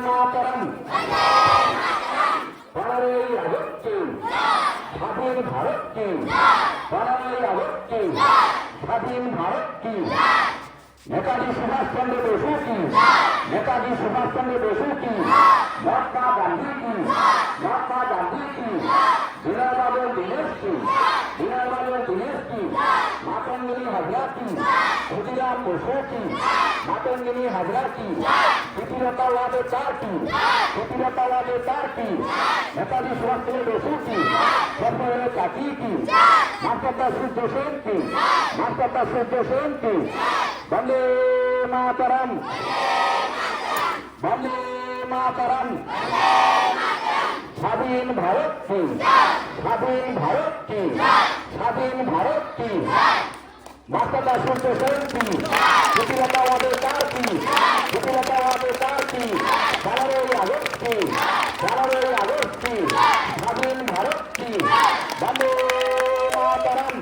মাতরম পনেরোই আগস্টে স্বাধীন ভারত কি, পনেরোই আগস্টে স্বাধীন ভারত কি, নেতাজি সুভাষচন্দ্র বসু কি, নেতাজি সুভাষচন্দ্র বসু কি, মহাত্মা গান্ধী কি, মহাত্মা গান্ধী কি, বিনয় দীনেশ কি, বিনয় দীনেশ কি, মাতঙ্গিনী হাজরা কি, ক্ষুদিরাম বসু কি, মাতঙ্গিনী হাজরা কি, প্রীতিলতা ওয়াদেদার কি, প্রীতিলতা ওয়াদেদার কি, নেতাজি সুভাষচন্দ্র বসু কি, সরকারের কাকি কি, মাস্টারদা সূর্য সেন কি, মাস্টারদা সূর্য সেন কি। বন্দে মাতরম, বন্দে মাতরম। স্বাধীন ভারত কি, স্বাধীন ভারত কি, স্বাধীন ভারত কি, মাস্টারদা সূর্য সেন কি, প্রীতিলতা ওয়াদেদার কি, প্রীতিলতা ওয়াদেদার কি, 15ই আগস্ট কি, 15ই আগস্ট কি, স্বাধীন ভারত কি। বন্দে মাতরম,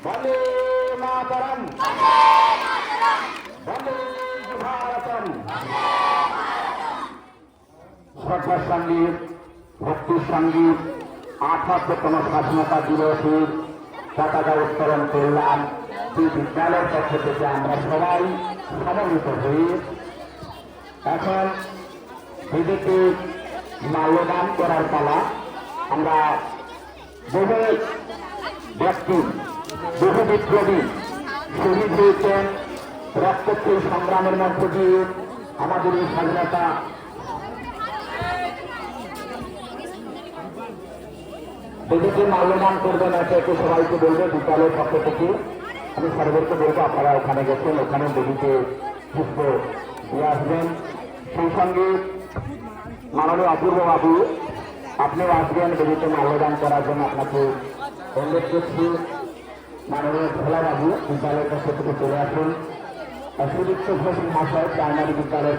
বন্দে মাতরম, বন্দে ভারতম। শ্রদ্ধার সঙ্গীত, ভক্তির সঙ্গীত ৭৮তম স্বাধীনতা দিবসের পতাকা উত্তোলন করলাম। এই বিদ্যালয়ের পক্ষ থেকে আমরা সবাই সমবেত হয়ে এখন দিদিকে মাল্যদান করার পালা। আমরা বহু ব্যক্তি, বহু বিপ্লবী শহীদ হয়েছেন রক্তক্ষয়ী সংগ্রামের মধ্য দিয়ে আমাদের এই স্বাধীনতা। দিদিকে মাল্যদান করবেন, একে একে সবাইকে বলবে বিদ্যালয়ের পক্ষ থেকে। আমি সর্বকে বলবো আপনারা ওখানে গেছেন, ওখানে দিদিকে পুষ্প দিয়ে আসবেন। সেই সঙ্গে মাননীয় অপূর্ব বাবু আপনিও আসবেন দিদিকে মাল্যদান করার জন্য। আপনাকে অনুরোধ করছি মাননীয় ভোলা বাবু বিদ্যালয়ের পক্ষ থেকে চলে আসুন। সুদীপ্ত ঘোষ মহাশয় প্রাইমারি বিদ্যালয়